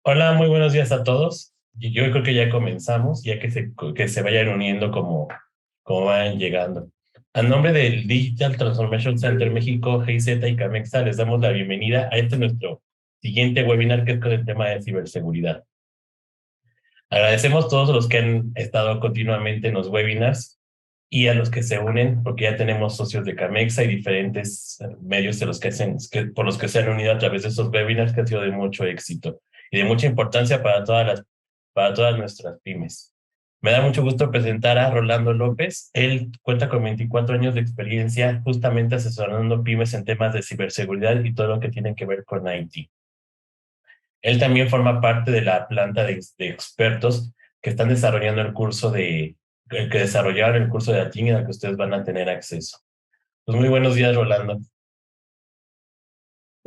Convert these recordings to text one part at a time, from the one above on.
Hola, muy buenos días a todos. Y yo creo que ya comenzamos, ya que se vayan uniendo como vayan llegando. A nombre del Digital Transformation Center México, GIZ y Camexa, les damos la bienvenida a este nuestro siguiente webinar que es con el tema de ciberseguridad. Agradecemos a todos los que han estado continuamente en los webinars y a los que se unen, porque ya tenemos socios de Camexa y diferentes medios de los por los que se han unido a través de estos webinars que han sido de mucho éxito y de mucha importancia para todas nuestras pymes. Me da mucho gusto presentar a Rolando López. Él cuenta con 24 años de experiencia justamente asesorando pymes en temas de ciberseguridad y todo lo que tiene que ver con IT. Él también forma parte de la planta de expertos que están desarrollando el curso que desarrollaron el curso de Atin al que ustedes van a tener acceso. Pues muy buenos días, Rolando.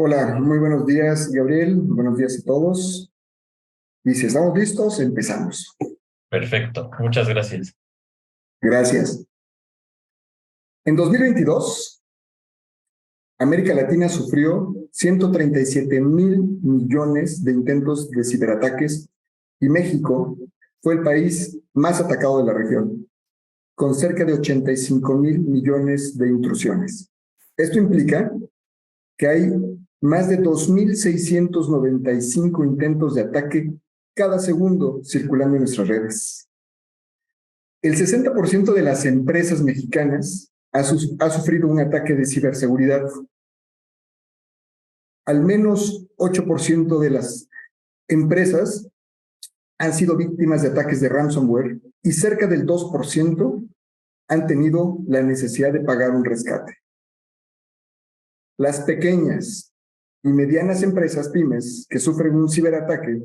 Hola, muy buenos días, Gabriel. Buenos días a todos. Y si estamos listos, empezamos. Perfecto, muchas gracias. Gracias. En 2022, América Latina sufrió 137,000 millones de intentos de ciberataques y México fue el país más atacado de la región, con cerca de 85,000 millones de intrusiones. Esto implica que hay más de 2,695 intentos de ataque cada segundo circulando en nuestras redes. El 60% de las empresas mexicanas ha sufrido un ataque de ciberseguridad. Al menos 8% de las empresas han sido víctimas de ataques de ransomware y cerca del 2% han tenido la necesidad de pagar un rescate. Las pequeñas y medianas empresas pymes que sufren un ciberataque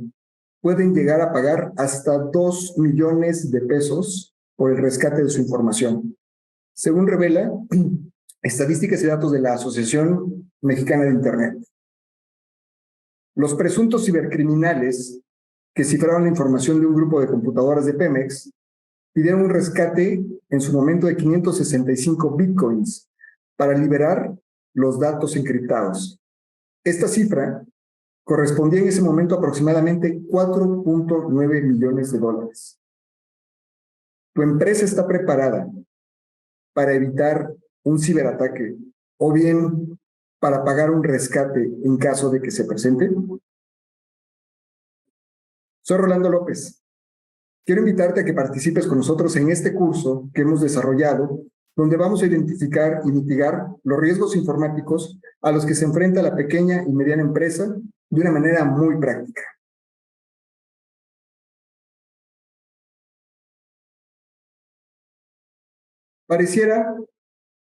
pueden llegar a pagar hasta 2 millones de pesos por el rescate de su información, según revela estadísticas y datos de la Asociación Mexicana de Internet. Los presuntos cibercriminales que cifraron la información de un grupo de computadoras de Pemex pidieron un rescate en su momento de 565 bitcoins para liberar los datos encriptados. Esta cifra correspondía en ese momento a aproximadamente 4.9 millones de dólares. ¿Tu empresa está preparada para evitar un ciberataque o bien para pagar un rescate en caso de que se presente? Soy Rolando López. Quiero invitarte a que participes con nosotros en este curso que hemos desarrollado, donde vamos a identificar y mitigar los riesgos informáticos a los que se enfrenta la pequeña y mediana empresa de una manera muy práctica. Pareciera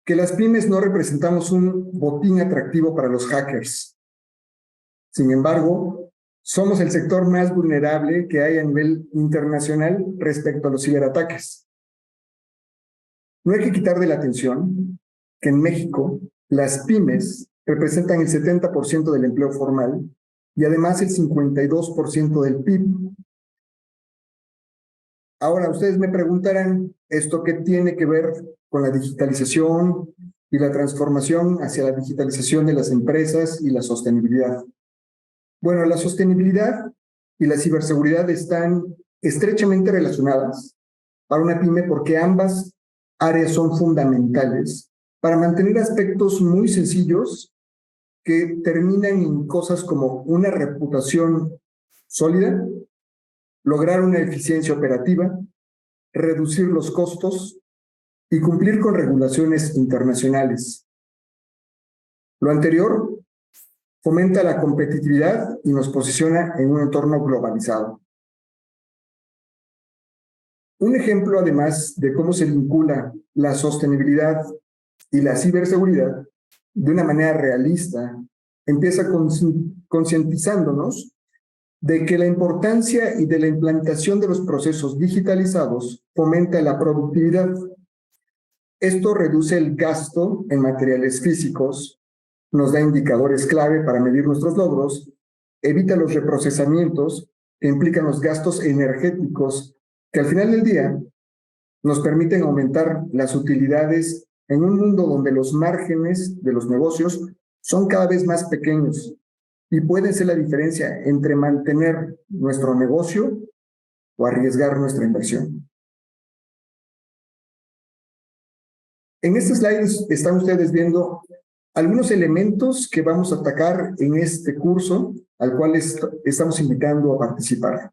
que las pymes no representamos un botín atractivo para los hackers. Sin embargo, somos el sector más vulnerable que hay a nivel internacional respecto a los ciberataques. No hay que quitar de la atención que en México las pymes representan el 70% del empleo formal y además el 52% del PIB. Ahora, ustedes me preguntarán, ¿esto qué tiene que ver con la digitalización y la transformación hacia la digitalización de las empresas y la sostenibilidad? Bueno, la sostenibilidad y la ciberseguridad están estrechamente relacionadas para una pyme porque ambas áreas son fundamentales para mantener aspectos muy sencillos que terminan en cosas como una reputación sólida, lograr una eficiencia operativa, reducir los costos y cumplir con regulaciones internacionales. Lo anterior fomenta la competitividad y nos posiciona en un entorno globalizado. Un ejemplo, además, de cómo se vincula la sostenibilidad y la ciberseguridad de una manera realista, empieza concientizándonos de que la importancia y de la implantación de los procesos digitalizados fomenta la productividad. Esto reduce el gasto en materiales físicos, nos da indicadores clave para medir nuestros logros, evita los reprocesamientos que implican los gastos energéticos que al final del día nos permiten aumentar las utilidades en un mundo donde los márgenes de los negocios son cada vez más pequeños y pueden ser la diferencia entre mantener nuestro negocio o arriesgar nuestra inversión. En este slide están ustedes viendo algunos elementos que vamos a atacar en este curso al cual estamos invitando a participar.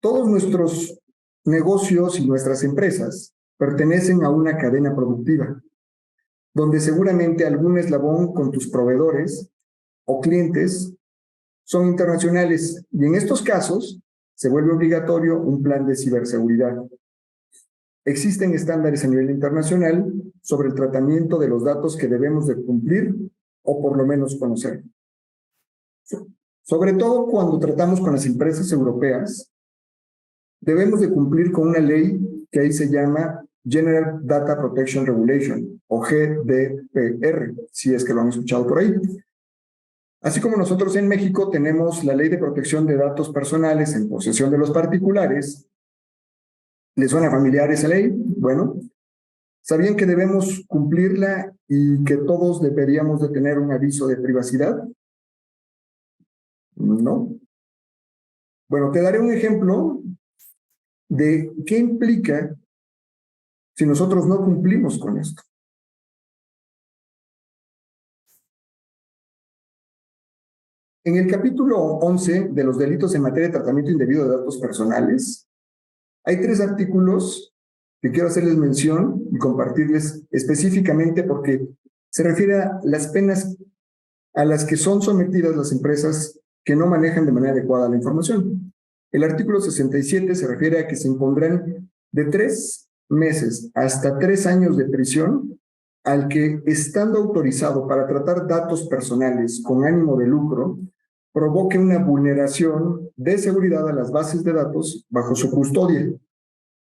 Todos nuestros negocios y nuestras empresas pertenecen a una cadena productiva, donde seguramente algún eslabón con tus proveedores o clientes son internacionales, y en estos casos se vuelve obligatorio un plan de ciberseguridad. Existen estándares a nivel internacional sobre el tratamiento de los datos que debemos de cumplir o por lo menos conocer. Sobre todo cuando tratamos con las empresas europeas, debemos de cumplir con una ley que ahí se llama General Data Protection Regulation o GDPR, si es que lo han escuchado por ahí. Así como nosotros en México tenemos la Ley de Protección de Datos Personales en posesión de los particulares. ¿Les suena familiar esa ley? Bueno, ¿sabían que debemos cumplirla y que todos deberíamos de tener un aviso de privacidad? No. Bueno, te daré un ejemplo de qué implica si nosotros no cumplimos con esto. En el capítulo 11 de los delitos en materia de tratamiento indebido de datos personales, hay 3 artículos que quiero hacerles mención y compartirles específicamente porque se refiere a las penas a las que son sometidas las empresas que no manejan de manera adecuada la información. El artículo 67 se refiere a que se impondrán de 3 meses hasta 3 años de prisión al que, estando autorizado para tratar datos personales con ánimo de lucro, provoque una vulneración de seguridad a las bases de datos bajo su custodia.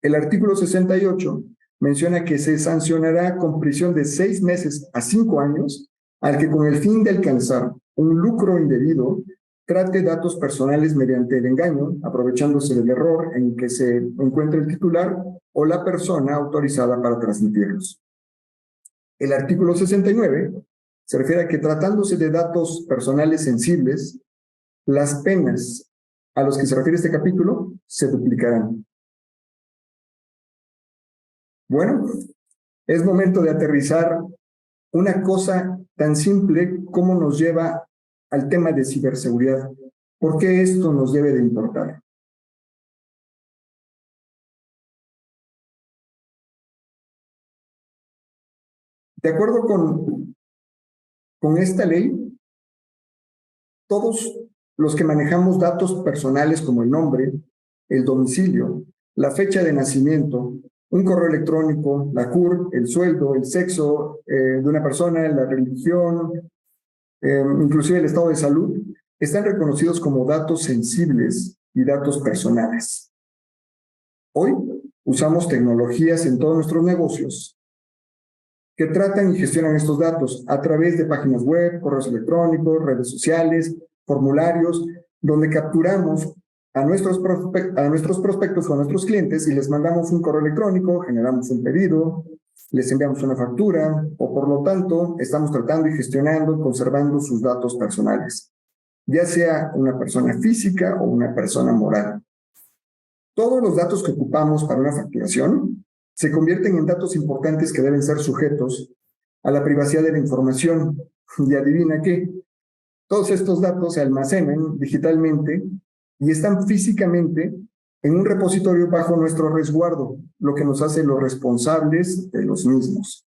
El artículo 68 menciona que se sancionará con prisión de 6 meses a 5 años al que, con el fin de alcanzar un lucro indebido, trate datos personales mediante el engaño, aprovechándose del error en que se encuentre el titular o la persona autorizada para transmitirlos. El artículo 69 se refiere a que, tratándose de datos personales sensibles, las penas a los que se refiere este capítulo se duplicarán. Bueno, es momento de aterrizar una cosa tan simple como nos lleva al tema de ciberseguridad. ¿Por qué esto nos debe de importar? De acuerdo con esta ley, todos los que manejamos datos personales como el nombre, el domicilio, la fecha de nacimiento, un correo electrónico, la CURP, el sueldo, el sexo de una persona, la religión, inclusive el estado de salud, están reconocidos como datos sensibles y datos personales. Hoy usamos tecnologías en todos nuestros negocios que tratan y gestionan estos datos a través de páginas web, correos electrónicos, redes sociales, formularios, donde capturamos a nuestros prospectos o a nuestros clientes y les mandamos un correo electrónico, generamos un pedido, les enviamos una factura o, por lo tanto, estamos tratando y gestionando, conservando sus datos personales, ya sea una persona física o una persona moral. Todos los datos que ocupamos para una facturación se convierten en datos importantes que deben ser sujetos a la privacidad de la información. Y adivina qué, todos estos datos se almacenan digitalmente y están físicamente en un repositorio bajo nuestro resguardo, lo que nos hace los responsables de los mismos.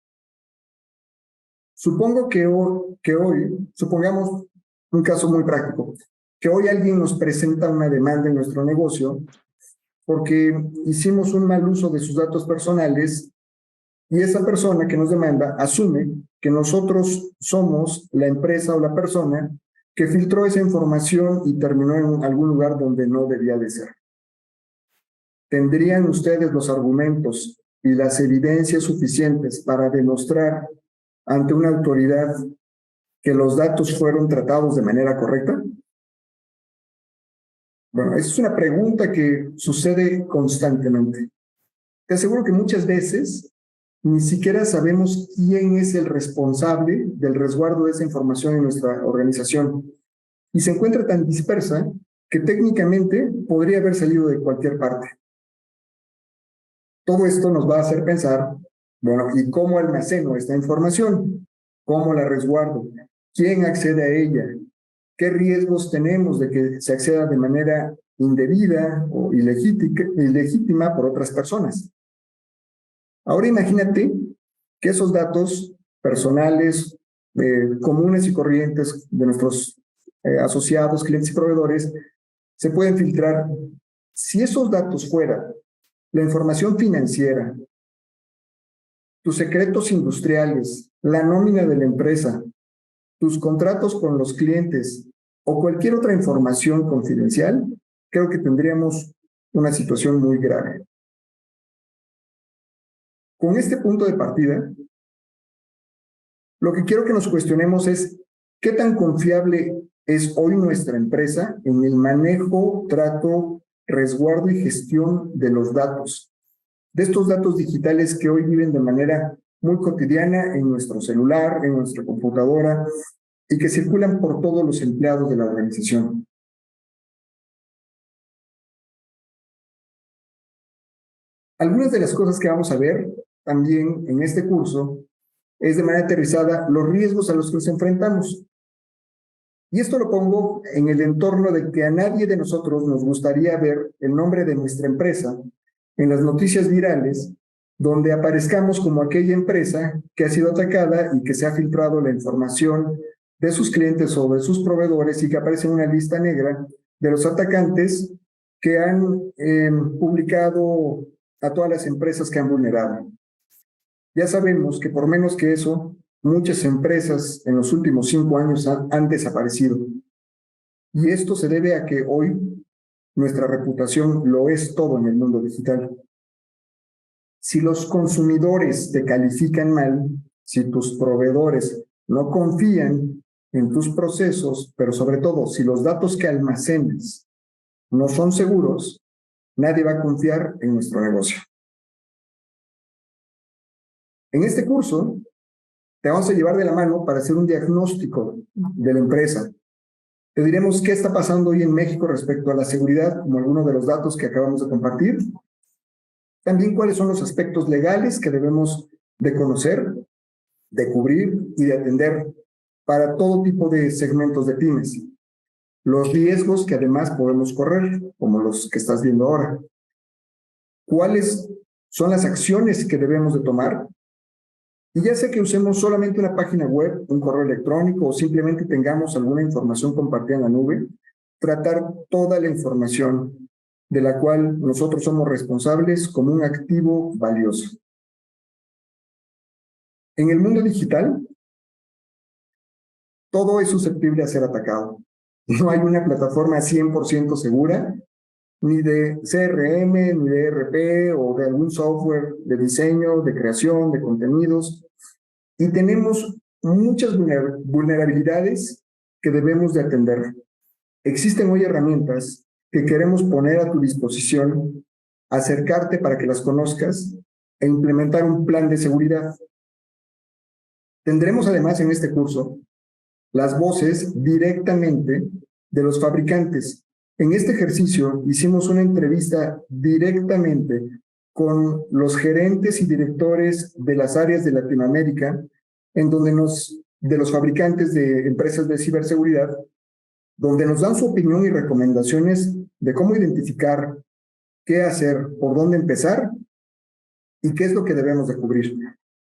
Supongo que hoy, supongamos un caso muy práctico, que hoy alguien nos presenta una demanda en nuestro negocio porque hicimos un mal uso de sus datos personales y esa persona que nos demanda asume que nosotros somos la empresa o la persona que filtró esa información y terminó en algún lugar donde no debía de ser. ¿Tendrían ustedes los argumentos y las evidencias suficientes para demostrar ante una autoridad que los datos fueron tratados de manera correcta? Bueno, esa es una pregunta que sucede constantemente. Te aseguro que muchas veces ni siquiera sabemos quién es el responsable del resguardo de esa información en nuestra organización. Y se encuentra tan dispersa que técnicamente podría haber salido de cualquier parte. Todo esto nos va a hacer pensar, bueno, ¿y cómo almaceno esta información? ¿Cómo la resguardo? ¿Quién accede a ella? ¿Qué riesgos tenemos de que se acceda de manera indebida o ilegítima por otras personas? Ahora imagínate que esos datos personales, comunes y corrientes de nuestros asociados, clientes y proveedores se pueden filtrar. Si esos datos fueran la información financiera, tus secretos industriales, la nómina de la empresa, tus contratos con los clientes o cualquier otra información confidencial, creo que tendríamos una situación muy grave. Con este punto de partida, lo que quiero que nos cuestionemos es qué tan confiable es hoy nuestra empresa en el manejo, trato, resguardo y gestión de los datos, de estos datos digitales que hoy viven de manera muy cotidiana en nuestro celular, en nuestra computadora y que circulan por todos los empleados de la organización. Algunas de las cosas que vamos a ver también en este curso es de manera aterrizada los riesgos a los que nos enfrentamos. Y esto lo pongo en el entorno de que a nadie de nosotros nos gustaría ver el nombre de nuestra empresa en las noticias virales, donde aparezcamos como aquella empresa que ha sido atacada y que se ha filtrado la información de sus clientes o de sus proveedores y que aparece en una lista negra de los atacantes que han publicado a todas las empresas que han vulnerado. Ya sabemos que por menos que eso, muchas empresas en los últimos 5 años han desaparecido. Y esto se debe a que hoy nuestra reputación lo es todo en el mundo digital. Si los consumidores te califican mal, si tus proveedores no confían en tus procesos, pero sobre todo si los datos que almacenas no son seguros, nadie va a confiar en nuestro negocio. En este curso te vamos a llevar de la mano para hacer un diagnóstico de la empresa. Te diremos qué está pasando hoy en México respecto a la seguridad, como algunos de los datos que acabamos de compartir. También cuáles son los aspectos legales que debemos de conocer, de cubrir y de atender para todo tipo de segmentos de pymes. Los riesgos que además podemos correr, como los que estás viendo ahora. ¿Cuáles son las acciones que debemos de tomar? Y ya sea que usemos solamente una página web, un correo electrónico o simplemente tengamos alguna información compartida en la nube, tratar toda la información de la cual nosotros somos responsables como un activo valioso. En el mundo digital, todo es susceptible a ser atacado. No hay una plataforma 100% segura, ni de CRM, ni de ERP o de algún software de diseño, de creación, de contenidos. Y tenemos muchas vulnerabilidades que debemos de atender. Existen hoy herramientas que queremos poner a tu disposición, acercarte para que las conozcas e implementar un plan de seguridad. Tendremos además en este curso las voces directamente de los fabricantes. En este ejercicio hicimos una entrevista directamente con los gerentes y directores de las áreas de Latinoamérica, en donde de los fabricantes de empresas de ciberseguridad, donde nos dan su opinión y recomendaciones de cómo identificar, qué hacer, por dónde empezar y qué es lo que debemos de cubrir.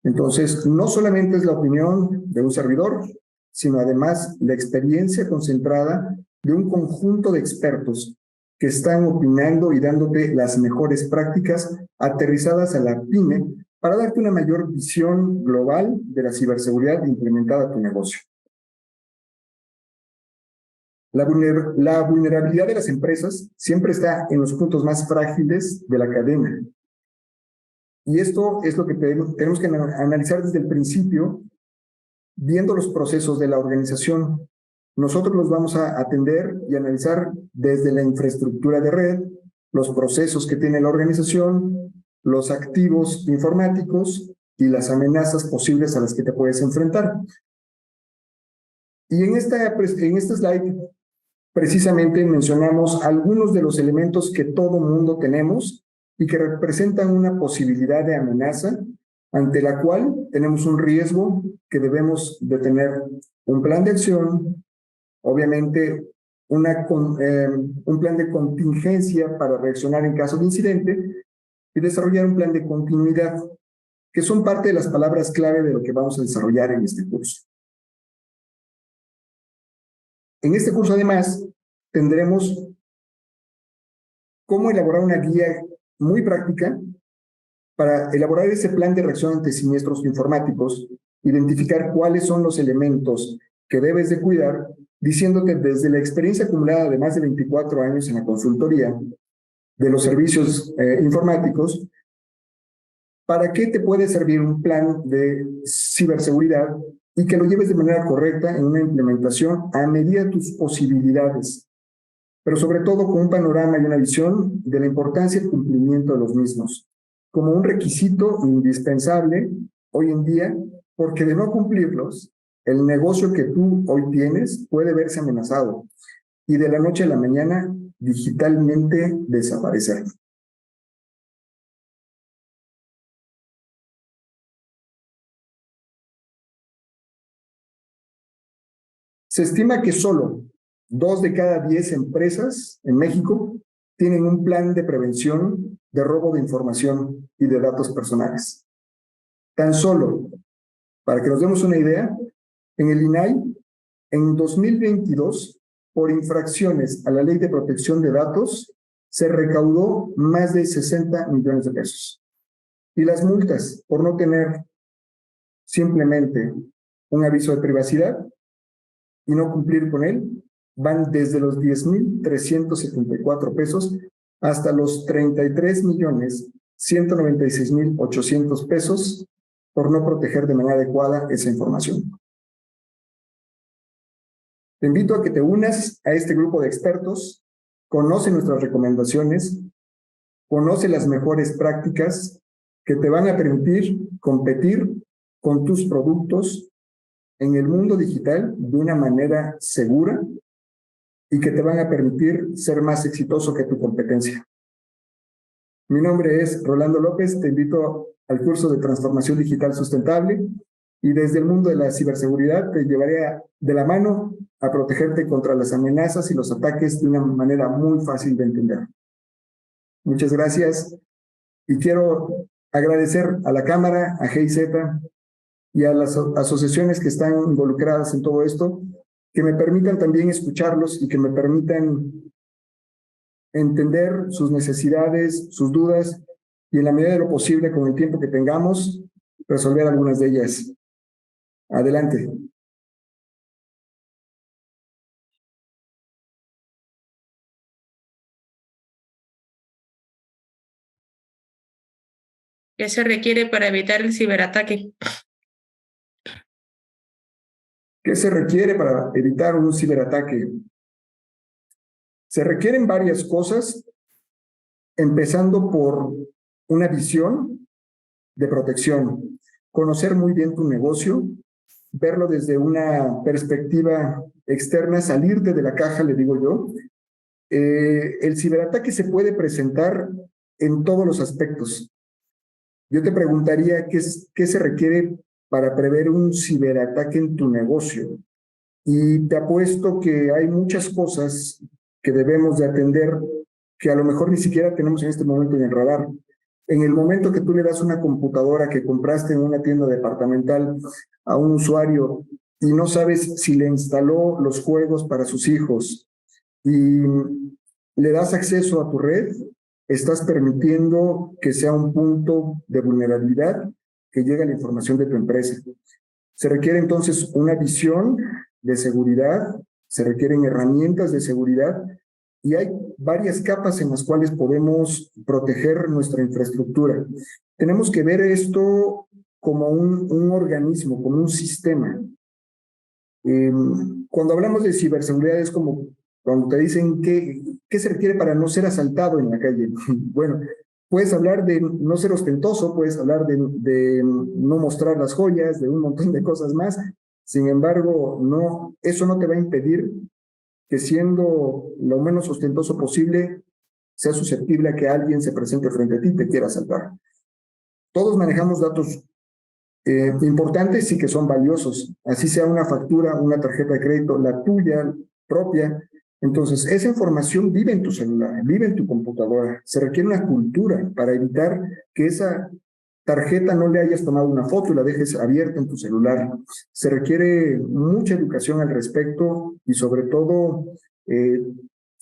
Entonces, no solamente es la opinión de un servidor, sino además la experiencia concentrada de un conjunto de expertos que están opinando y dándote las mejores prácticas aterrizadas a la pyme para darte una mayor visión global de la ciberseguridad implementada a tu negocio. La vulnerabilidad de las empresas siempre está en los puntos más frágiles de la cadena. Y esto es lo que tenemos que analizar desde el principio, viendo los procesos de la organización. Nosotros los vamos a atender y analizar desde la infraestructura de red, los procesos que tiene la organización, los activos informáticos y las amenazas posibles a las que te puedes enfrentar. Y en este slide precisamente mencionamos algunos de los elementos que todo mundo tenemos y que representan una posibilidad de amenaza ante la cual tenemos un riesgo que debemos de tener un plan de acción, obviamente un plan de contingencia para reaccionar en caso de incidente y desarrollar un plan de continuidad, que son parte de las palabras clave de lo que vamos a desarrollar en este curso. En este curso, además, tendremos cómo elaborar una guía muy práctica para elaborar ese plan de reacción ante siniestros informáticos, identificar cuáles son los elementos que debes de cuidar, diciéndote desde la experiencia acumulada de más de 24 años en la consultoría de los servicios informáticos, ¿para qué te puede servir un plan de ciberseguridad y que lo lleves de manera correcta en una implementación a medida de tus posibilidades? Pero sobre todo con un panorama y una visión de la importancia del cumplimiento de los mismos, como un requisito indispensable hoy en día, porque de no cumplirlos, el negocio que tú hoy tienes puede verse amenazado y de la noche a la mañana digitalmente desaparecer. Se estima que solo 2 de cada 10 empresas en México tienen un plan de prevención de robo de información y de datos personales. Tan solo, para que nos demos una idea, en el INAI, en 2022, por infracciones a la Ley de Protección de Datos, se recaudó más de 60 millones de pesos. Y las multas por no tener simplemente un aviso de privacidad y no cumplir con él van desde los 10,374 pesos hasta los 33,196,800 pesos por no proteger de manera adecuada esa información. Te invito a que te unas a este grupo de expertos, conoce nuestras recomendaciones, conoce las mejores prácticas que te van a permitir competir con tus productos en el mundo digital de una manera segura y que te van a permitir ser más exitoso que tu competencia. Mi nombre es Rolando López, te invito al curso de Transformación Digital Sustentable y desde el mundo de la ciberseguridad te llevaré de la mano a protegerte contra las amenazas y los ataques de una manera muy fácil de entender. Muchas gracias y quiero agradecer a la Cámara, a GIZ y a las asociaciones que están involucradas en todo esto, que me permitan también escucharlos y que me permitan entender sus necesidades, sus dudas y en la medida de lo posible, con el tiempo que tengamos, resolver algunas de ellas. Adelante. ¿Qué se requiere para evitar el ciberataque? ¿Qué se requiere para evitar un ciberataque? Se requieren varias cosas, empezando por una visión de protección, conocer muy bien tu negocio, verlo desde una perspectiva externa, salirte de la caja, le digo yo. El ciberataque se puede presentar en todos los aspectos. Yo te preguntaría qué se requiere para prever un ciberataque en tu negocio. Y te apuesto que hay muchas cosas que debemos de atender que a lo mejor ni siquiera tenemos en este momento en el radar. En el momento que tú le das una computadora que compraste en una tienda departamental a un usuario y no sabes si le instaló los juegos para sus hijos y le das acceso a tu red, estás permitiendo que sea un punto de vulnerabilidad que llegue a la información de tu empresa. Se requiere entonces una visión de seguridad, se requieren herramientas de seguridad y hay varias capas en las cuales podemos proteger nuestra infraestructura. Tenemos que ver esto como un organismo, como un sistema. Cuando hablamos de ciberseguridad es como cuando te dicen qué se requiere para no ser asaltado en la calle. Bueno, Puedes hablar de no ser ostentoso, puedes hablar de no mostrar las joyas, de un montón de cosas más. Sin embargo, no, eso no te va a impedir que siendo lo menos ostentoso posible, sea susceptible a que alguien se presente frente a ti y te quiera salvar. Todos manejamos datos importantes y que son valiosos, así sea una factura, una tarjeta de crédito, la tuya propia. Entonces, esa información vive en tu celular, vive en tu computadora. Se requiere una cultura para evitar que esa tarjeta no le hayas tomado una foto y la dejes abierta en tu celular. Se requiere mucha educación al respecto y sobre todo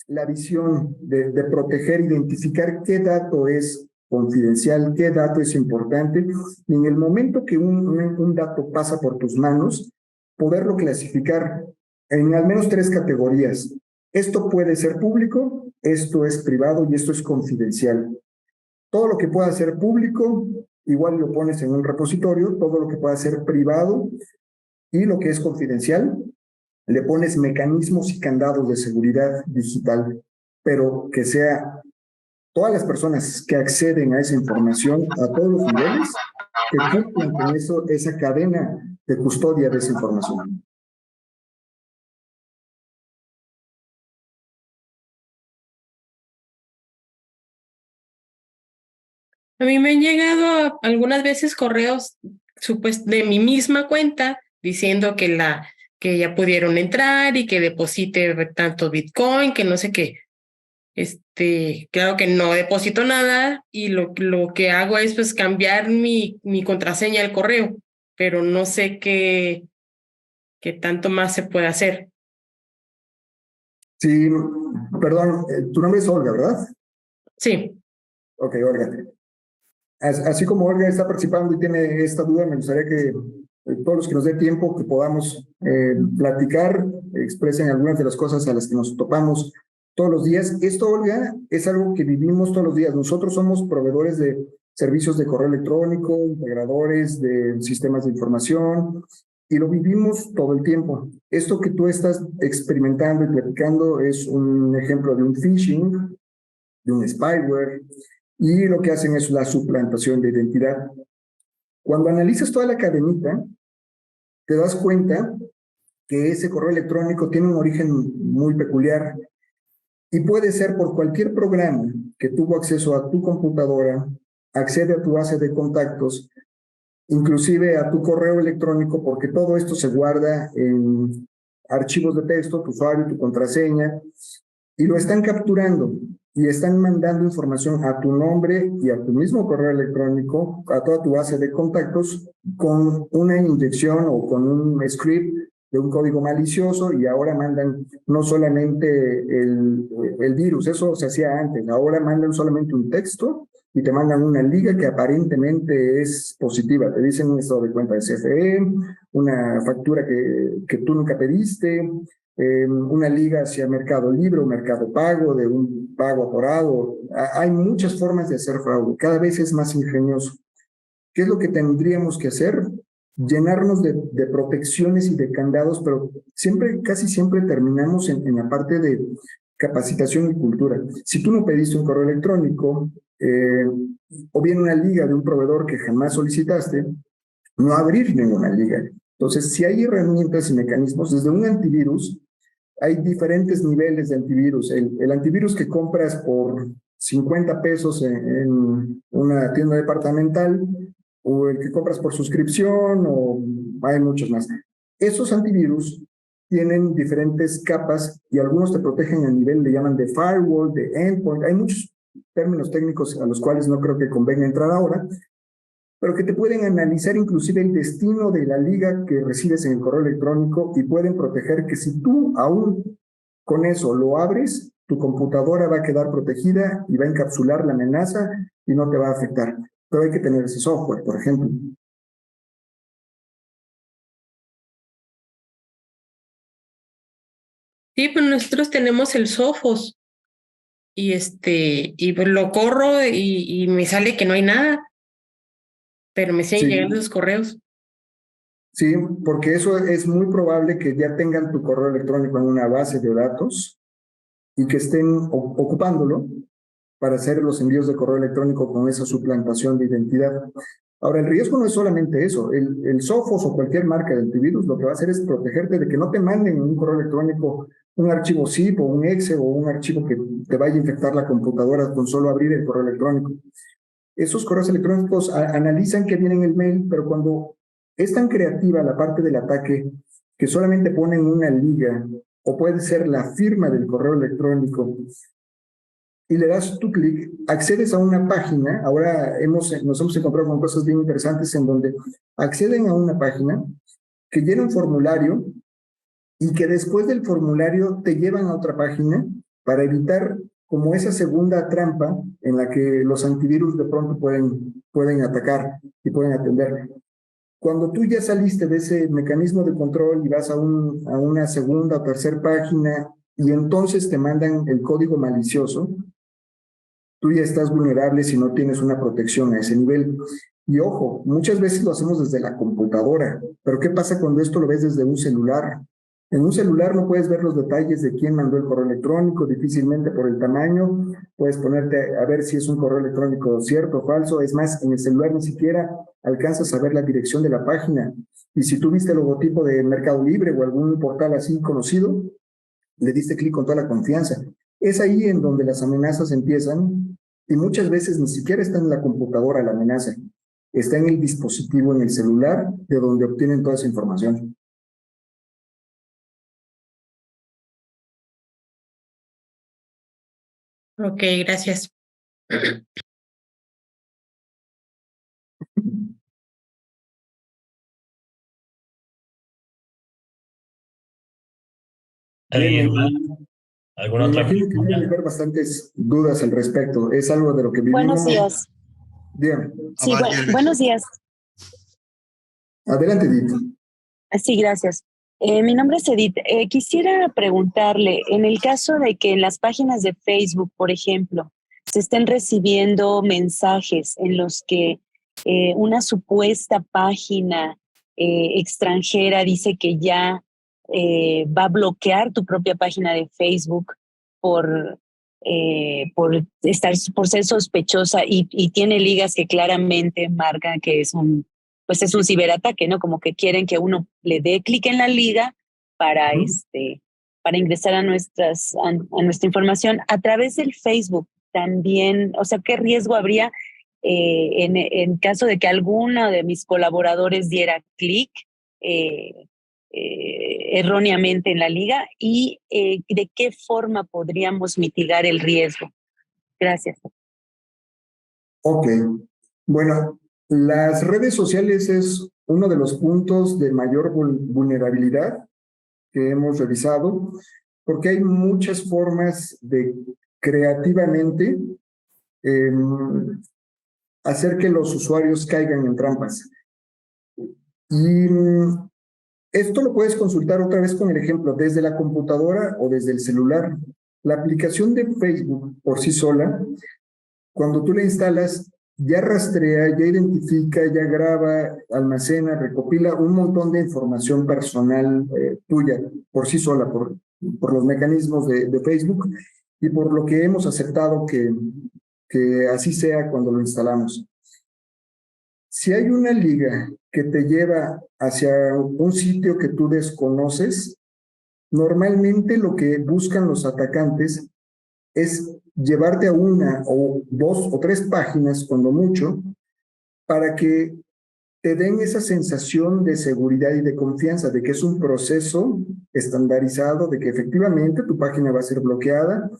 la visión de proteger, identificar qué dato es confidencial, qué dato es importante, y en el momento que un dato pasa por tus manos, poderlo clasificar en al menos 3 categorías. Esto puede ser público, esto es privado y esto es confidencial. Todo lo que pueda ser público, igual lo pones en un repositorio, todo lo que pueda ser privado y lo que es confidencial, le pones mecanismos y candados de seguridad digital, pero que sea todas las personas que acceden a esa información a todos los niveles, que cumplan con eso, esa cadena de custodia de esa información. A mí me han llegado algunas veces correos de mi misma cuenta diciendo que ya pudieron entrar y que deposite tanto Bitcoin, que no sé qué. Claro que no deposito nada y lo que hago es pues cambiar mi contraseña al correo, pero no sé qué tanto más se puede hacer. Sí, perdón, tu nombre es Olga, ¿verdad? Sí. Ok, Olga. Así como Olga está participando y tiene esta duda, me gustaría que todos los que nos dé tiempo, que podamos platicar, expresen algunas de las cosas a las que nos topamos todos los días. Esto, Olga, es algo que vivimos todos los días. Nosotros somos proveedores de servicios de correo electrónico, integradores de sistemas de información, y lo vivimos todo el tiempo. Esto que tú estás experimentando y platicando es un ejemplo de un phishing, de un spyware, y lo que hacen es la suplantación de identidad. Cuando analizas toda la cadenita, te das cuenta que ese correo electrónico tiene un origen muy peculiar y puede ser por cualquier programa que tuvo acceso a tu computadora, accede a tu base de contactos, inclusive a tu correo electrónico, porque todo esto se guarda en archivos de texto, tu usuario, tu contraseña, y lo están capturando y están mandando información a tu nombre y a tu mismo correo electrónico, a toda tu base de contactos, con una inyección o con un script de un código malicioso, y ahora mandan no solamente el virus, eso se hacía antes, ahora mandan solamente un texto y te mandan una liga que aparentemente es positiva. Te dicen un estado de cuenta de CFE, una factura que tú nunca pediste, una liga hacia Mercado Libre o Mercado Pago, de un pago atorado. Hay muchas formas de hacer fraude, cada vez es más ingenioso. ¿Qué es lo que tendríamos que hacer? Llenarnos de protecciones y de candados, pero siempre, casi siempre terminamos en la parte de capacitación y cultura. Si tú no pediste un correo electrónico, o bien una liga de un proveedor que jamás solicitaste, no abrir ninguna liga. Entonces, si hay herramientas y mecanismos, desde un antivirus, hay diferentes niveles de antivirus. El antivirus que compras por 50 pesos en una tienda departamental, o el que compras por suscripción, o hay muchos más. Esos antivirus tienen diferentes capas y algunos te protegen a nivel, le llaman de firewall, de endpoint. Hay muchos términos técnicos a los cuales no creo que convenga entrar ahora, pero que te pueden analizar inclusive el destino de la liga que recibes en el correo electrónico y pueden proteger que si tú aún con eso lo abres, tu computadora va a quedar protegida y va a encapsular la amenaza y no te va a afectar. Pero hay que tener ese software, por ejemplo. Sí, pues nosotros tenemos el Sophos y y pues lo corro y me sale que no hay nada, pero me siguen llegando Sí, esos correos. sí, porque eso es muy probable que ya tengan tu correo electrónico en una base de datos y que estén ocupándolo. para hacer los envíos de correo electrónico con esa suplantación de identidad. Ahora, el riesgo no es solamente eso. El Sophos o cualquier marca de antivirus lo que va a hacer es protegerte de que no te manden un correo electrónico, un archivo zip o un exe o un archivo que te vaya a infectar la computadora con solo abrir el correo electrónico. Esos correos electrónicos analizan que viene en el mail, pero cuando es tan creativa la parte del ataque que solamente ponen una liga o puede ser la firma del correo electrónico y le das tu clic, accedes a una página. Ahora nos hemos encontrado con cosas bien interesantes en donde acceden a una página que llena un formulario y que después del formulario te llevan a otra página para evitar como esa segunda trampa en la que los antivirus de pronto pueden atacar y pueden atender. Cuando tú ya saliste de ese mecanismo de control y vas a una segunda o tercera página y entonces te mandan el código malicioso, tú ya estás vulnerable si no tienes una protección a ese nivel. Y ojo, muchas veces lo hacemos desde la computadora, pero ¿qué pasa cuando esto lo ves desde un celular? En un celular no puedes ver los detalles de quién mandó el correo electrónico, difícilmente por el tamaño, puedes ponerte a ver si es un correo electrónico cierto o falso. Es más, en el celular ni siquiera alcanzas a ver la dirección de la página. Y si tú viste el logotipo de Mercado Libre o algún portal así conocido, le diste clic con toda la confianza. Es ahí en donde las amenazas empiezan y muchas veces ni siquiera está en la computadora la amenaza, está en el dispositivo, en el celular, de donde obtienen toda esa información. Ok, gracias. ¿Alguien más? ¿Alguna Me otra imagino que deben pregunta? haber bastantes dudas al respecto. Es algo de lo que Buenos vivimos. días. Dígame. Sí, buenos días. Adelante, Edith. Sí, gracias. Mi nombre es Edith. Quisiera preguntarle, en el caso de que en las páginas de Facebook, por ejemplo, se estén recibiendo mensajes en los que una supuesta página extranjera dice que ya va a bloquear tu propia página de Facebook por por ser sospechosa y tiene ligas que claramente marcan que es un ciberataque, ¿no? Como que quieren que uno le dé clic en la liga para para ingresar a nuestra información a través del Facebook. También, o sea, ¿qué riesgo habría en caso de que alguno de mis colaboradores diera clic erróneamente en la liga y de qué forma podríamos mitigar el riesgo? Gracias. Ok. Bueno, las redes sociales es uno de los puntos de mayor vulnerabilidad que hemos revisado, porque hay muchas formas de creativamente hacer que los usuarios caigan en trampas. Y esto lo puedes consultar otra vez con el ejemplo desde la computadora o desde el celular. La aplicación de Facebook por sí sola, cuando tú la instalas, ya rastrea, ya identifica, ya graba, almacena, recopila un montón de información personal tuya por sí sola, por los mecanismos de Facebook y por lo que hemos aceptado que así sea cuando lo instalamos. Si hay una liga que te lleva hacia un sitio que tú desconoces, normalmente lo que buscan los atacantes es llevarte a una o dos o tres páginas, cuando mucho, para que te den esa sensación de seguridad y de confianza, de que es un proceso estandarizado, de que efectivamente tu página va a ser bloqueada.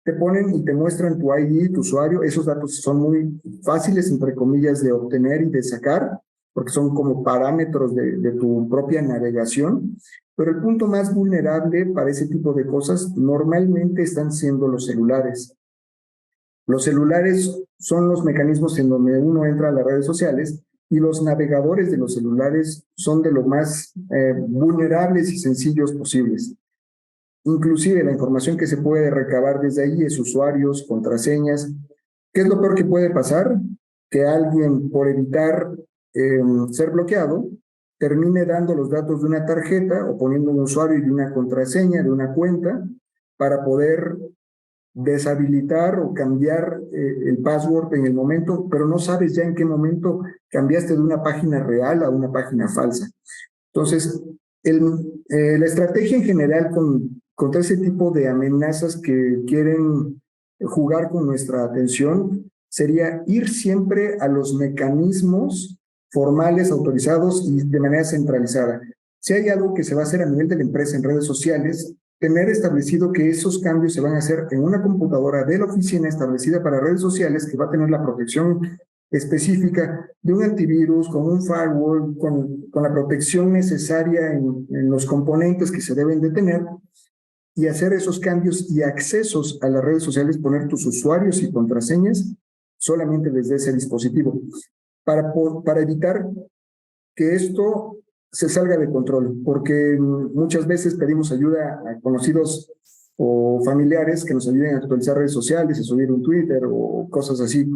Te ponen y te muestran tu ID, tu usuario. Esos datos son muy fáciles, entre comillas, de obtener y de sacar, porque son como parámetros de tu propia navegación. Pero el punto más vulnerable para ese tipo de cosas normalmente están siendo los celulares. Los celulares son los mecanismos en donde uno entra a las redes sociales y los navegadores de los celulares son de lo más vulnerables y sencillos posibles. Inclusive la información que se puede recabar desde ahí es usuarios, contraseñas. ¿Qué es lo peor que puede pasar? Que alguien, por evitar ser bloqueado, termine dando los datos de una tarjeta o poniendo un usuario y una contraseña de una cuenta para poder deshabilitar o cambiar el password en el momento, pero no sabes ya en qué momento cambiaste de una página real a una página falsa. Entonces, la estrategia en general contra ese tipo de amenazas que quieren jugar con nuestra atención sería ir siempre a los mecanismos formales, autorizados y de manera centralizada. Si hay algo que se va a hacer a nivel de la empresa en redes sociales, tener establecido que esos cambios se van a hacer en una computadora de la oficina establecida para redes sociales que va a tener la protección específica de un antivirus, con un firewall, con la protección necesaria en los componentes que se deben de tener, y hacer esos cambios y accesos a las redes sociales, poner tus usuarios y contraseñas solamente desde ese dispositivo, para evitar que esto se salga de control, porque muchas veces pedimos ayuda a conocidos o familiares que nos ayuden a actualizar redes sociales, a subir un Twitter o cosas así,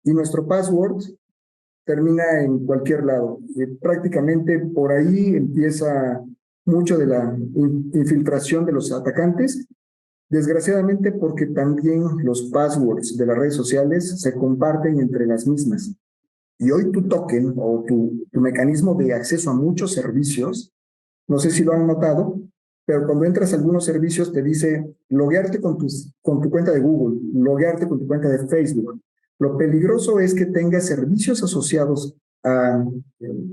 y nuestro password termina en cualquier lado. Prácticamente por ahí empieza mucho de la infiltración de los atacantes, desgraciadamente porque también los passwords de las redes sociales se comparten entre las mismas. Y hoy tu token o tu mecanismo de acceso a muchos servicios, no sé si lo han notado, pero cuando entras a algunos servicios te dice loguearte con tu cuenta de Google, loguearte con tu cuenta de Facebook. Lo peligroso es que tengas servicios asociados a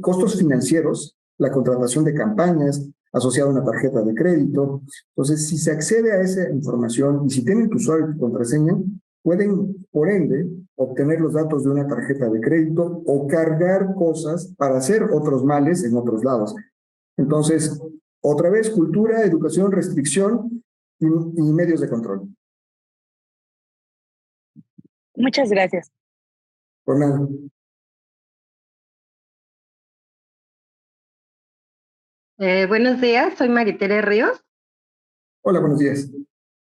costos financieros, la contratación de campañas, asociada a una tarjeta de crédito. Entonces, si se accede a esa información y si tienen tu usuario y tu contraseña, pueden, por ende, obtener los datos de una tarjeta de crédito o cargar cosas para hacer otros males en otros lados. Entonces, otra vez, cultura, educación, restricción y medios de control. Muchas gracias. Por nada. Buenos días, soy Maritere Ríos. Hola, buenos días.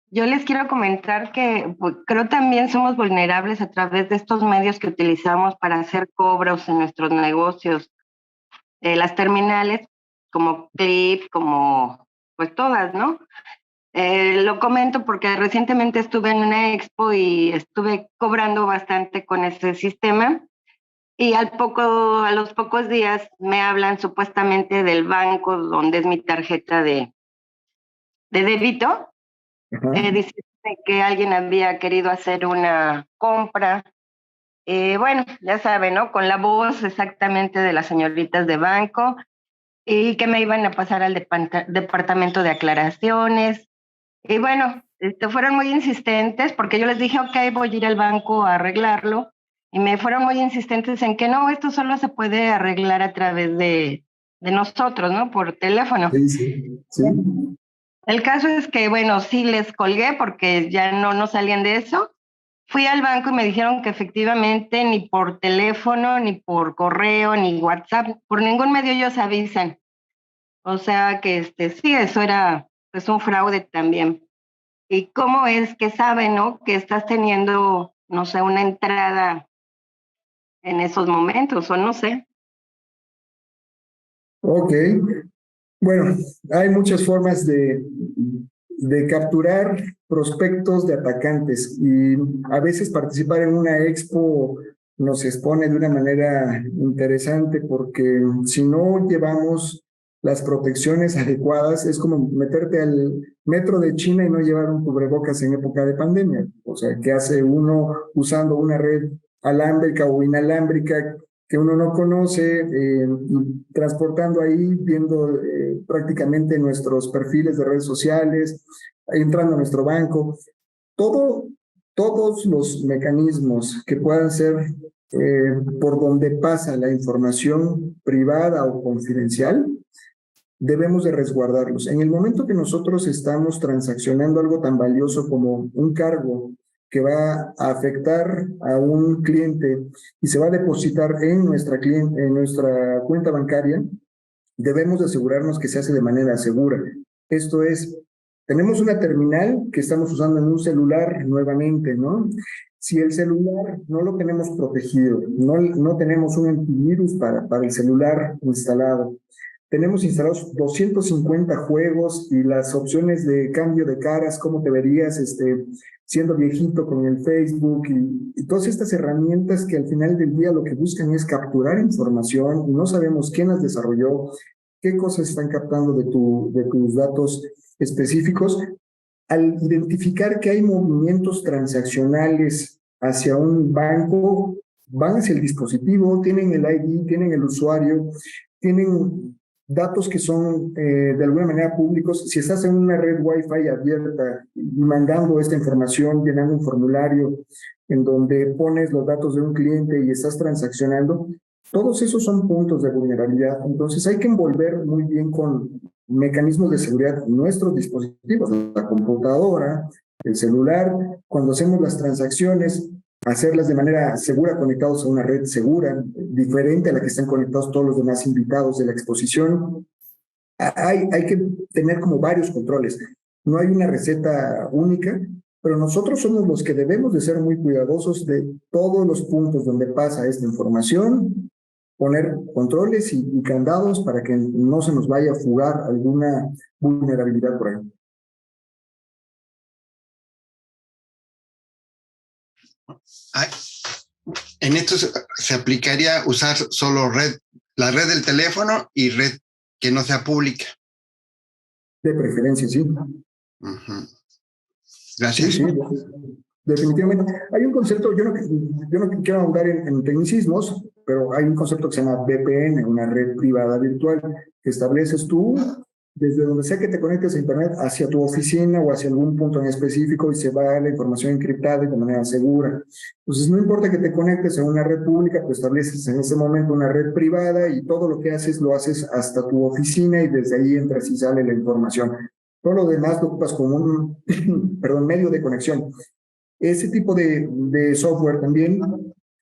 Yo les quiero comentar que creo también somos vulnerables a través de estos medios que utilizamos para hacer cobros en nuestros negocios. Las terminales como Clip, como pues todas, ¿no? Lo comento porque recientemente estuve en una expo y estuve cobrando bastante con ese sistema. Y a los pocos días me hablan supuestamente del banco donde es mi tarjeta de débito, diciendo que alguien había querido hacer una compra. Bueno, ya saben, ¿no? Con la voz exactamente de las señoritas de banco y que me iban a pasar al departamento de aclaraciones. Y bueno, fueron muy insistentes porque yo les dije, ok, voy a ir al banco a arreglarlo. Y me fueron muy insistentes en que no, esto solo se puede arreglar a través de nosotros, ¿no? Por teléfono. Sí. El caso es que, bueno, sí les colgué porque ya no salían de eso. Fui al banco y me dijeron que efectivamente ni por teléfono, ni por correo, ni WhatsApp, por ningún medio ellos avisan. O sea que sí, eso era pues un fraude también. ¿Y cómo es que saben, no? Que estás teniendo, no sé, una entrada en esos momentos, o no sé. Ok. Bueno, hay muchas formas de capturar prospectos de atacantes y a veces participar en una expo nos expone de una manera interesante porque si no llevamos las protecciones adecuadas es como meterte al metro de China y no llevar un cubrebocas en época de pandemia. O sea, ¿qué hace uno usando una red alámbrica o inalámbrica que uno no conoce, transportando ahí, viendo prácticamente nuestros perfiles de redes sociales, entrando a nuestro banco? Todos los mecanismos que puedan ser por donde pasa la información privada o confidencial, debemos de resguardarlos. En el momento que nosotros estamos transaccionando algo tan valioso como un cargo que va a afectar a un cliente y se va a depositar en nuestra cuenta bancaria, debemos de asegurarnos que se hace de manera segura. Esto es, tenemos una terminal que estamos usando en un celular nuevamente, ¿no? Si el celular no lo tenemos protegido, no tenemos un antivirus para el celular instalado, tenemos instalados 250 juegos y las opciones de cambio de caras, cómo te verías siendo viejito con el Facebook y todas estas herramientas que al final del día lo que buscan es capturar información y no sabemos quién las desarrolló, qué cosas están captando de tus datos específicos. Al identificar que hay movimientos transaccionales hacia un banco, van hacia el dispositivo, tienen el ID, tienen el usuario, tienen datos que son de alguna manera públicos. Si estás en una red Wi-Fi abierta y mandando esta información, llenando un formulario en donde pones los datos de un cliente y estás transaccionando, todos esos son puntos de vulnerabilidad. Entonces hay que envolver muy bien con mecanismos de seguridad nuestros dispositivos, la computadora, el celular, cuando hacemos las transacciones, hacerlas de manera segura, conectados a una red segura, diferente a la que están conectados todos los demás invitados de la exposición. Hay que tener como varios controles. No hay una receta única, pero nosotros somos los que debemos de ser muy cuidadosos de todos los puntos donde pasa esta información, poner controles y candados para que no se nos vaya a fugar alguna vulnerabilidad por ahí. En esto se aplicaría usar solo la red del teléfono y red que no sea pública. De preferencia, sí. Gracias. Sí, definitivamente. Hay un concepto, yo no quiero ahondar en tecnicismos, pero hay un concepto que se llama VPN, una red privada virtual, que estableces tú desde donde sea que te conectes a Internet hacia tu oficina o hacia algún punto en específico y se va la información encriptada y de manera segura. Entonces, no importa que te conectes a una red pública, pues estableces en ese momento una red privada y todo lo que haces lo haces hasta tu oficina y desde ahí entras y sale la información. Todo lo demás lo ocupas como un medio de conexión. Ese tipo de software también,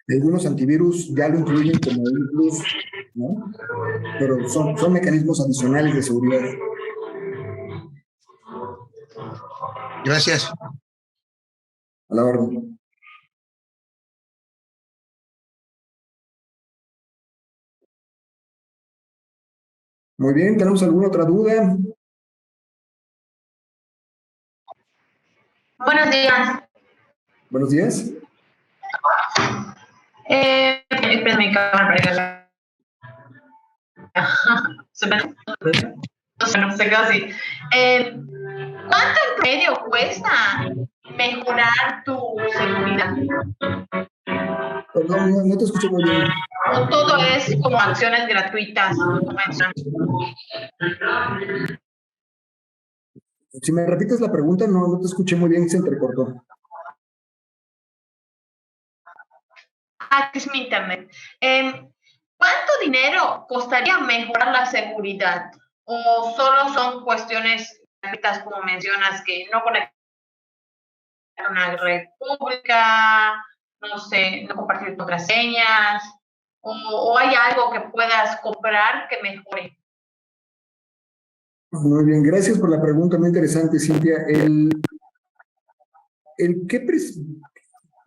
algunos antivirus ya lo incluyen como un plus, ¿no? Pero son mecanismos adicionales de seguridad. Gracias. A la orden. Muy bien, ¿tenemos alguna otra duda? Buenos días. Buenos días. Espera mi cámara se quedó así. ¿Cuánto en promedio cuesta mejorar tu seguridad? Perdón, no te escucho muy bien. ¿O todo es como acciones gratuitas? Si me repites la pregunta, no te escuché muy bien, se entrecortó. Es mi internet. ¿Cuánto dinero costaría mejorar la seguridad? ¿O solo son cuestiones gratuitas, como mencionas, que no conectar a una red pública, no sé, no compartir contraseñas? ¿O hay algo que puedas comprar que mejore? Muy bien, gracias por la pregunta, muy interesante, Cintia.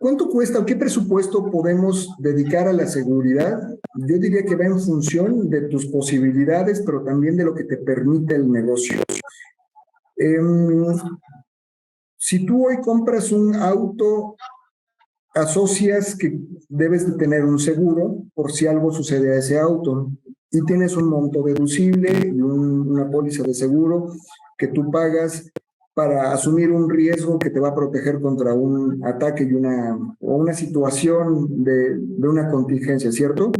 ¿Cuánto cuesta o qué presupuesto podemos dedicar a la seguridad? Yo diría que va en función de tus posibilidades, pero también de lo que te permite el negocio. Si tú hoy compras un auto, asocias que debes de tener un seguro por si algo sucede a ese auto y tienes un monto deducible y una póliza de seguro que tú pagas para asumir un riesgo que te va a proteger contra un ataque o una situación de una contingencia, ¿cierto?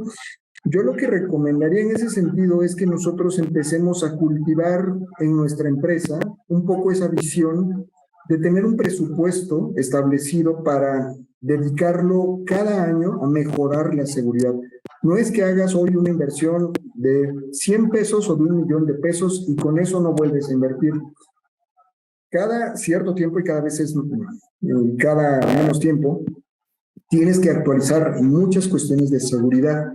Yo lo que recomendaría en ese sentido es que nosotros empecemos a cultivar en nuestra empresa un poco esa visión de tener un presupuesto establecido para dedicarlo cada año a mejorar la seguridad. No es que hagas hoy una inversión de 100 pesos o de 1,000,000 de pesos y con eso no vuelves a invertir. Cada cierto tiempo y cada menos tiempo, tienes que actualizar muchas cuestiones de seguridad.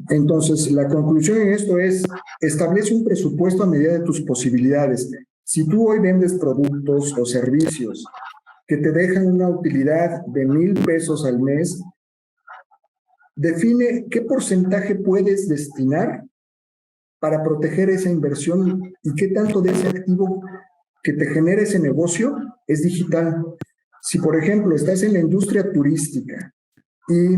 Entonces, la conclusión en esto es, establece un presupuesto a medida de tus posibilidades. Si tú hoy vendes productos o servicios que te dejan una utilidad de 1,000 pesos al mes, define qué porcentaje puedes destinar para proteger esa inversión y qué tanto de ese activo que te genera ese negocio es digital. Si, por ejemplo, estás en la industria turística y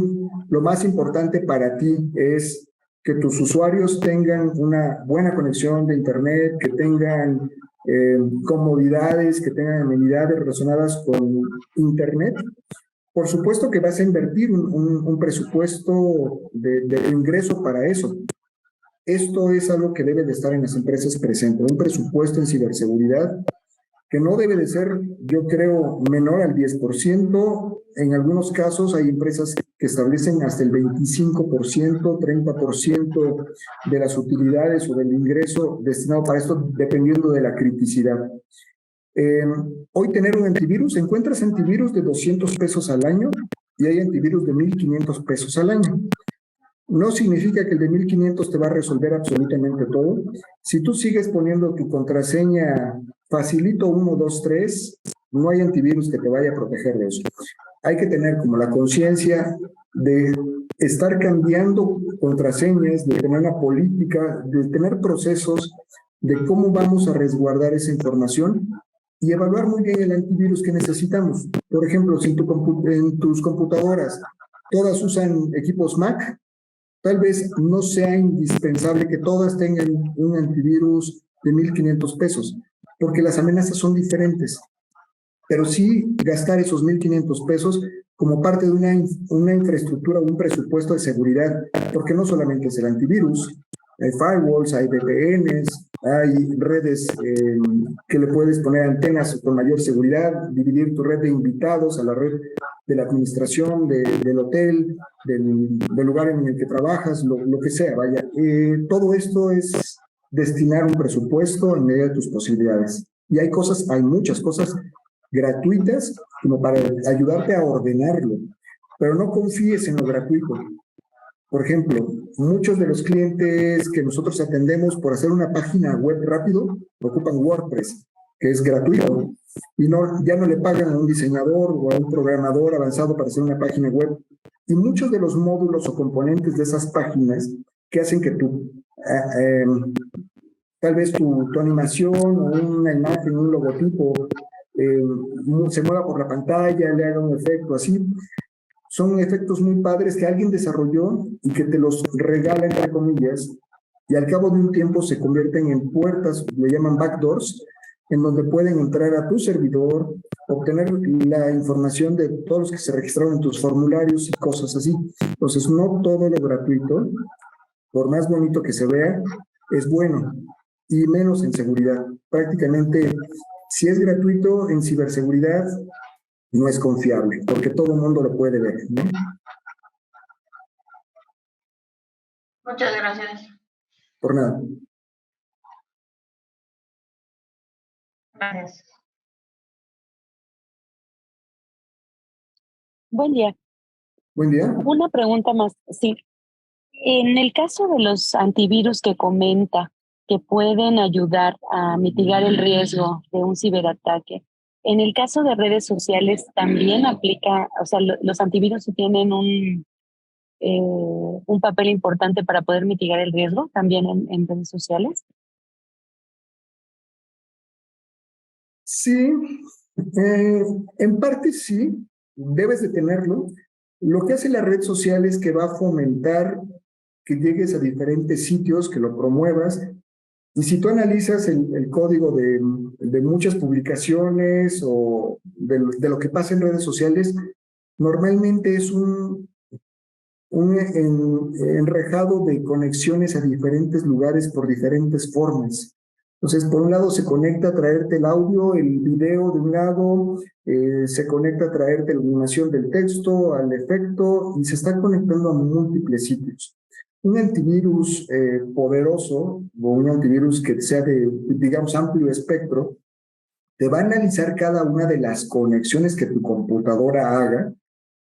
lo más importante para ti es que tus usuarios tengan una buena conexión de Internet, que tengan comodidades, que tengan amenidades relacionadas con Internet, por supuesto que vas a invertir un presupuesto de ingreso para eso. Esto es algo que debe de estar en las empresas presentes, un presupuesto en ciberseguridad que no debe de ser, yo creo, menor al 10%. En algunos casos hay empresas que establecen hasta el 25%, 30% de las utilidades o del ingreso destinado para esto, dependiendo de la criticidad. Hoy tener un antivirus, encuentras antivirus de 200 pesos al año y hay antivirus de 1,500 pesos al año. No significa que el de 1,500 te va a resolver absolutamente todo. Si tú sigues poniendo tu contraseña facilito 1, 2, 3, no hay antivirus que te vaya a proteger de eso. Hay que tener como la conciencia de estar cambiando contraseñas, de tener una política, de tener procesos de cómo vamos a resguardar esa información y evaluar muy bien el antivirus que necesitamos. Por ejemplo, si en tus computadoras todas usan equipos Mac, tal vez no sea indispensable que todas tengan un antivirus de 1,500 pesos, porque las amenazas son diferentes. Pero sí gastar esos 1,500 pesos como parte de una infraestructura, un presupuesto de seguridad, porque no solamente es el antivirus, hay firewalls, hay VPNs, hay redes que le puedes poner antenas con mayor seguridad, dividir tu red de invitados a la red de la administración, del hotel, del lugar en el que trabajas, lo que sea, vaya. Todo esto es destinar un presupuesto en medida de tus posibilidades. Y hay muchas cosas gratuitas como para ayudarte a ordenarlo, pero no confíes en lo gratuito. Por ejemplo, muchos de los clientes que nosotros atendemos por hacer una página web rápido ocupan WordPress, que es gratuito, y ya no le pagan a un diseñador o a un programador avanzado para hacer una página web. Y muchos de los módulos o componentes de esas páginas que hacen que tal vez tu animación o una imagen, un logotipo se mueva por la pantalla, le haga un efecto así, son efectos muy padres que alguien desarrolló y que te los regala, entre comillas, y al cabo de un tiempo se convierten en puertas, le llaman backdoors, en donde pueden entrar a tu servidor, obtener la información de todos los que se registraron en tus formularios y cosas así. Entonces, no todo lo gratuito, por más bonito que se vea, es bueno, y menos en seguridad. Prácticamente, si es gratuito en ciberseguridad, no es confiable, porque todo el mundo lo puede ver, ¿no? Muchas gracias. Por nada. Gracias. Buen día. Buen día. Una pregunta más, sí. En el caso de los antivirus que comenta, que pueden ayudar a mitigar el riesgo de un ciberataque, en el caso de redes sociales también aplica, o sea, los antivirus tienen un papel importante para poder mitigar el riesgo también en redes sociales. Sí, en parte sí, debes de tenerlo. Lo que hace la red social es que va a fomentar que llegues a diferentes sitios, que lo promuevas. Y si tú analizas el código de muchas publicaciones o de lo que pasa en redes sociales, normalmente es un enrejado de conexiones a diferentes lugares por diferentes formas. Entonces, por un lado se conecta a traerte el audio, el video de un lado, se conecta a traerte la animación del texto, al efecto, y se está conectando a múltiples sitios. Un antivirus poderoso o un antivirus que sea de, digamos, amplio espectro, te va a analizar cada una de las conexiones que tu computadora haga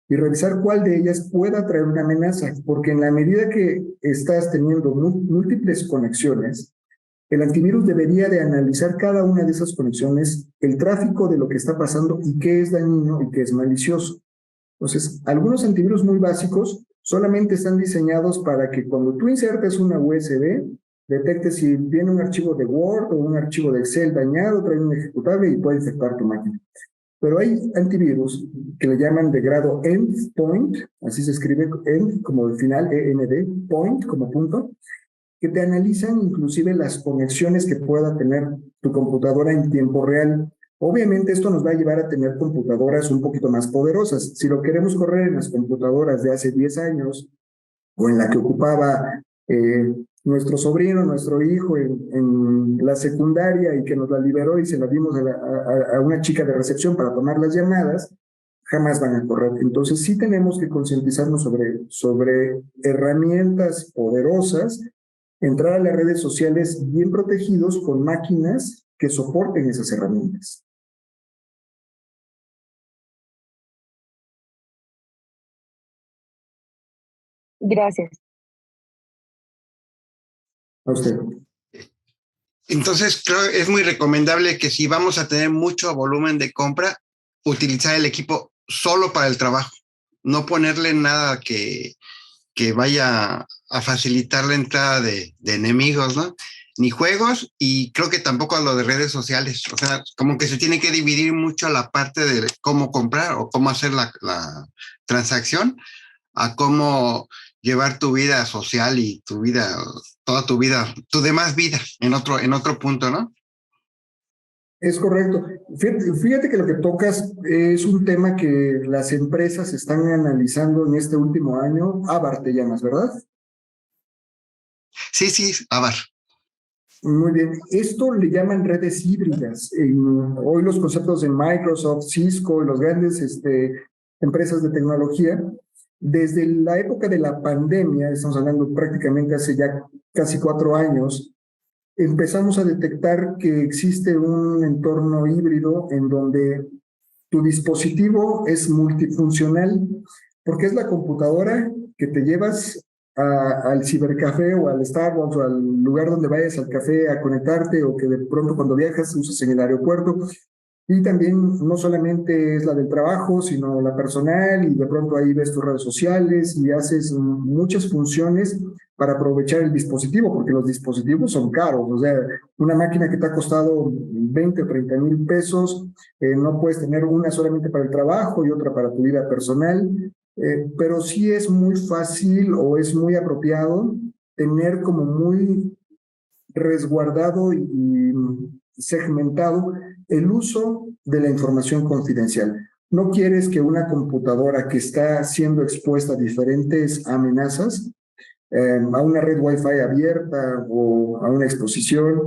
y revisar cuál de ellas pueda traer una amenaza, porque en la medida que estás teniendo múltiples conexiones, el antivirus debería de analizar cada una de esas conexiones, el tráfico de lo que está pasando y qué es dañino y qué es malicioso. Entonces, algunos antivirus muy básicos solamente están diseñados para que cuando tú insertes una USB, detecte si viene un archivo de Word o un archivo de Excel dañado, trae un ejecutable y puede infectar tu máquina. Pero hay antivirus que le llaman de grado endpoint, así se escribe end como el final, END, point como punto, que te analizan inclusive las conexiones que pueda tener tu computadora en tiempo real. Obviamente esto nos va a llevar a tener computadoras un poquito más poderosas. Si lo queremos correr en las computadoras de hace 10 años o en la que ocupaba nuestro sobrino, nuestro hijo en la secundaria y que nos la liberó y se la dimos a una chica de recepción para tomar las llamadas, jamás van a correr. Entonces sí tenemos que concientizarnos sobre herramientas poderosas, entrar a las redes sociales bien protegidos con máquinas que soporten esas herramientas. Gracias. A usted. Entonces, creo que es muy recomendable que si vamos a tener mucho volumen de compra, utilizar el equipo solo para el trabajo, no ponerle nada que vaya a facilitar la entrada de enemigos, ¿no? Ni juegos, y creo que tampoco a lo de redes sociales. O sea, como que se tiene que dividir mucho la parte de cómo comprar o cómo hacer la transacción a cómo llevar tu vida social y tu vida, toda tu vida, tu demás vida en otro punto, ¿no? Es correcto. Fíjate que lo que tocas es un tema que las empresas están analizando en este último año. Abar te llamas, ¿verdad? Sí, Abar. Muy bien. Esto le llaman redes híbridas. Hoy los conceptos de Microsoft, Cisco y los grandes empresas de tecnología, desde la época de la pandemia, estamos hablando prácticamente hace ya casi 4 años, empezamos a detectar que existe un entorno híbrido en donde tu dispositivo es multifuncional, porque es la computadora que te llevas al cibercafé o al Starbucks o al lugar donde vayas al café a conectarte, o que de pronto cuando viajas usas en el aeropuerto. Y también no solamente es la del trabajo, sino la personal, y de pronto ahí ves tus redes sociales y haces muchas funciones para aprovechar el dispositivo, porque los dispositivos son caros. O sea, una máquina que te ha costado 20 o 30 mil pesos, no puedes tener una solamente para el trabajo y otra para tu vida personal, pero sí es muy fácil o es muy apropiado tener como muy resguardado y segmentado el uso de la información confidencial. No quieres que una computadora que está siendo expuesta a diferentes amenazas, a una red Wi-Fi abierta o a una exposición,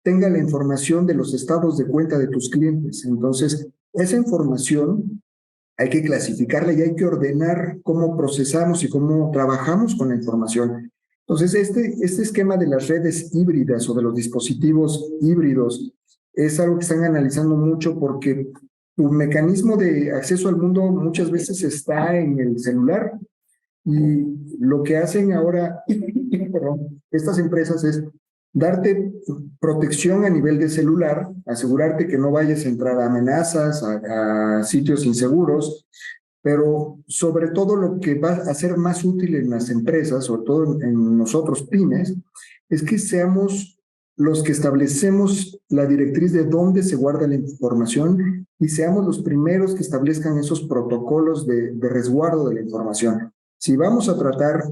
tenga la información de los estados de cuenta de tus clientes. Entonces, esa información hay que clasificarla y hay que ordenar cómo procesamos y cómo trabajamos con la información. Entonces, este esquema de las redes híbridas o de los dispositivos híbridos es algo que están analizando mucho, porque tu mecanismo de acceso al mundo muchas veces está en el celular, y lo que hacen ahora perdón, estas empresas es darte protección a nivel de celular, asegurarte que no vayas a entrar a amenazas, a sitios inseguros, pero sobre todo lo que va a ser más útil en las empresas, sobre todo en nosotros pymes, es que seamos los que establecemos la directriz de dónde se guarda la información y seamos los primeros que establezcan esos protocolos de resguardo de la información. Si vamos a tratar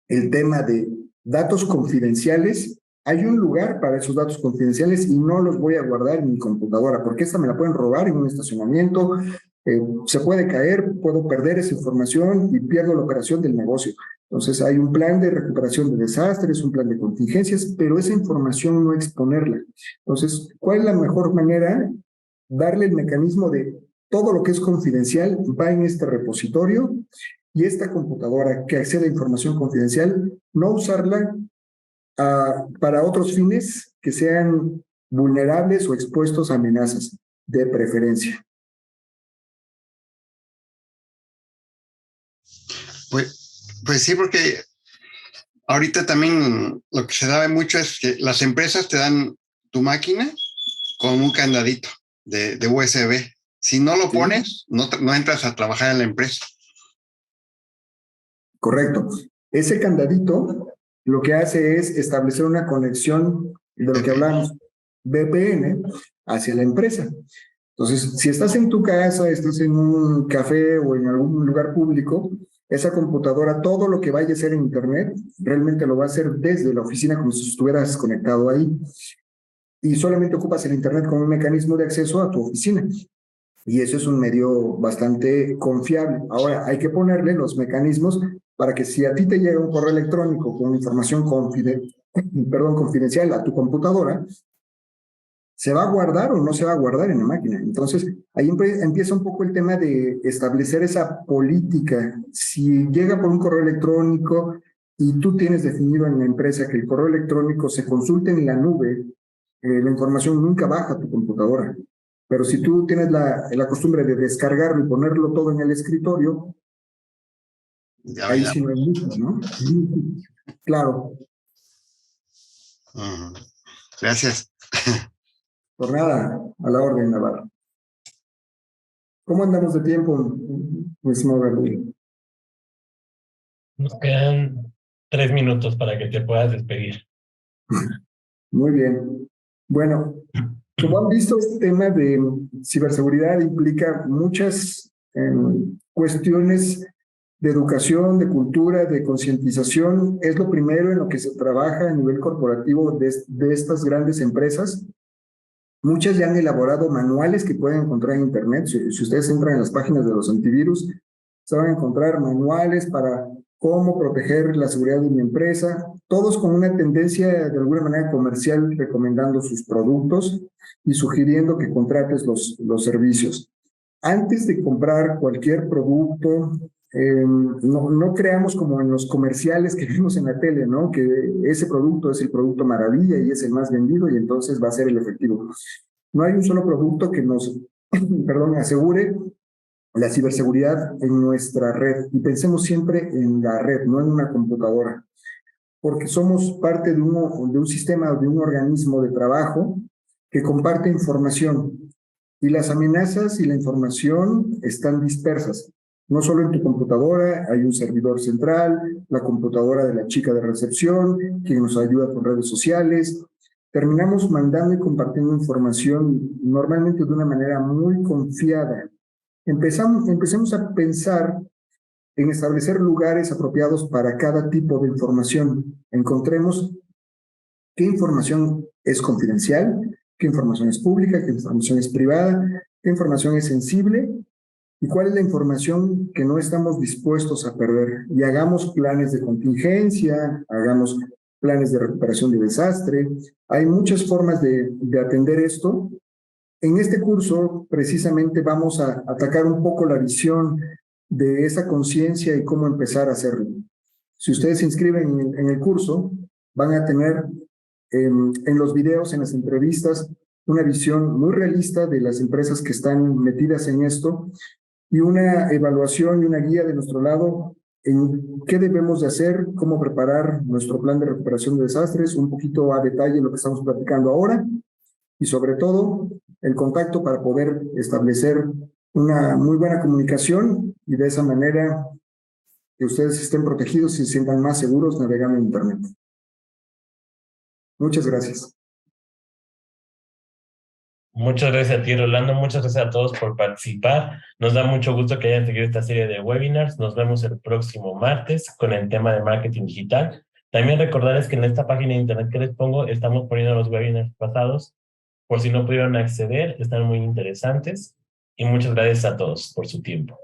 el tema de datos confidenciales, hay un lugar para esos datos confidenciales y no los voy a guardar en mi computadora, porque esta me la pueden robar en un estacionamiento, se puede caer, puedo perder esa información y pierdo la operación del negocio. Entonces hay un plan de recuperación de desastres, un plan de contingencias, pero esa información no exponerla. Entonces, ¿cuál es la mejor manera? Darle el mecanismo de todo lo que es confidencial va en este repositorio, y esta computadora que accede a información confidencial, no usarla para otros fines que sean vulnerables o expuestos a amenazas, de preferencia. Pues sí, porque ahorita también lo que se da mucho es que las empresas te dan tu máquina con un candadito de USB. Si no lo pones, no entras a trabajar en la empresa. Correcto. Ese candadito lo que hace es establecer una conexión de lo que hablamos, VPN, hacia la empresa. Entonces, si estás en tu casa, estás en un café o en algún lugar público, esa computadora, todo lo que vaya a hacer en Internet, realmente lo va a hacer desde la oficina como si estuvieras conectado ahí. Y solamente ocupas el Internet como un mecanismo de acceso a tu oficina. Y eso es un medio bastante confiable. Ahora, hay que ponerle los mecanismos para que si a ti te llega un correo electrónico con información confidencial a tu computadora, ¿se va a guardar o no se va a guardar en la máquina? Entonces, ahí empieza un poco el tema de establecer esa política. Si llega por un correo electrónico y tú tienes definido en la empresa que el correo electrónico se consulte en la nube, la información nunca baja a tu computadora. Pero si tú tienes la costumbre de descargarlo y ponerlo todo en el escritorio, ahí sí no hay mucho, ¿no? Claro. Gracias. Por nada, a la orden, Navarro. ¿Cómo andamos de tiempo, pues, Gabriel? Nos quedan 3 minutos para que te puedas despedir. Muy bien. Bueno, como han visto, este tema de ciberseguridad implica muchas cuestiones de educación, de cultura, de concientización. Es lo primero en lo que se trabaja a nivel corporativo de estas grandes empresas. Muchas ya han elaborado manuales que pueden encontrar en Internet. Si ustedes entran en las páginas de los antivirus, se van a encontrar manuales para cómo proteger la seguridad de una empresa, todos con una tendencia de alguna manera comercial, recomendando sus productos y sugiriendo que contrates los servicios. Antes de comprar cualquier producto, no creamos como en los comerciales que vimos en la tele, ¿no? Que ese producto es el producto maravilla y es el más vendido y entonces va a ser el efectivo. No hay un solo producto que nos, asegure la ciberseguridad en nuestra red. Y pensemos siempre en la red, no en una computadora, porque somos parte de un sistema, de un organismo de trabajo que comparte información. Y las amenazas y la información están dispersas. No solo en tu computadora, hay un servidor central, la computadora de la chica de recepción, quien nos ayuda con redes sociales. Terminamos mandando y compartiendo información normalmente de una manera muy confiada. Empecemos a pensar en establecer lugares apropiados para cada tipo de información. Encontremos qué información es confidencial, qué información es pública, qué información es privada, qué información es sensible y cuál es la información que no estamos dispuestos a perder. Y hagamos planes de contingencia, hagamos planes de recuperación de desastre. Hay muchas formas de atender esto. En este curso, precisamente, vamos a atacar un poco la visión de esa conciencia y cómo empezar a hacerlo. Si ustedes se inscriben en el curso, van a tener en los videos, en las entrevistas, una visión muy realista de las empresas que están metidas en esto y una evaluación y una guía de nuestro lado en qué debemos de hacer, cómo preparar nuestro plan de recuperación de desastres, un poquito a detalle lo que estamos platicando ahora y sobre todo el contacto para poder establecer una muy buena comunicación y de esa manera que ustedes estén protegidos y se sientan más seguros navegando en Internet. Muchas gracias. Muchas gracias a ti, Rolando. Muchas gracias a todos por participar. Nos da mucho gusto que hayan seguido esta serie de webinars. Nos vemos el próximo martes con el tema de marketing digital. También recordarles que en esta página de internet que les pongo estamos poniendo los webinars pasados. Por si no pudieron acceder, están muy interesantes. Y muchas gracias a todos por su tiempo.